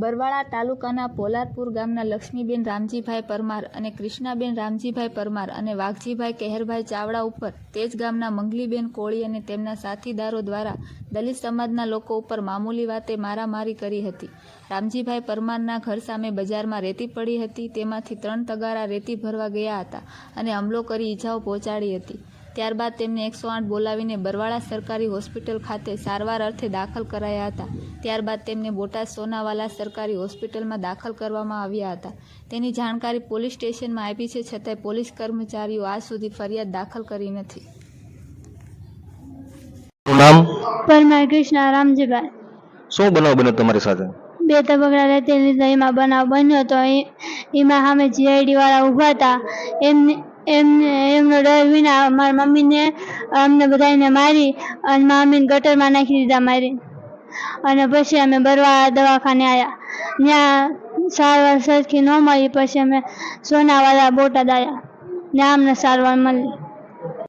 બરવાળા તાલુકાના પોલાદપુર ગામના લક્ષ્મીબેન રામજીભાઈ પરમાર અને કૃષ્ણાબેન રામજીભાઈ પરમાર અને વાઘજીભાઈ કહેરભાઈ ચાવડા ઉપર તે જ ગામના મંગલીબેન કોળી અને તેમના સાથીદારો દ્વારા દલિત સમાજના લોકો ઉપર મામૂલી વાતે મારામારી કરી હતી. રામજીભાઈ પરમારના ઘર સામે બજારમાં રેતી પડી હતી, તેમાંથી 3 તગારા રેતી ભરવા ગયા હતા અને હુમલો કરી ઈજાઓ પહોંચાડી હતી. ત્યારબાદ તેમને 108 બોલાવીને બરવાળા સરકારી હોસ્પિટલ ખાતે સારવાર અર્થે દાખલ કરાયા હતા. ત્યારબાદ તેમને બોટાદ સોનાવાલા સરકારી હોસ્પિટલમાં દાખલ કરવામાં આવ્યા હતા. તેની જાણકારી પોલીસ સ્ટેશનમાં આપી છે, છતાંય પોલીસ કર્મચારીઓ આજ સુધી ફરિયાદ દાખલ કરી નથી. નામ? પરમાર કૃષ્ણા રામજીભાઈ. શું બનાવ બન્યો તમારી સાથે? 2 તબકડા રેતી લીધા, એમાં બનાવ બન્યો તો એમાં સામે જીઆઈડી વાળા ઊભા હતા. એમનો ડર વિના મારા મમ્મીને અમને બધાને મારી અને મારા મમ્મીને ગટરમાં નાખી દીધા મારી. અને પછી અમે બરવાળા દવાખાને આવ્યા. ત્યાં સારવાર સરખી ન મળી, પછી અમે સોનાવાલા બોટાદ આવ્યા. ત્યાં અમને સારવાર મળી.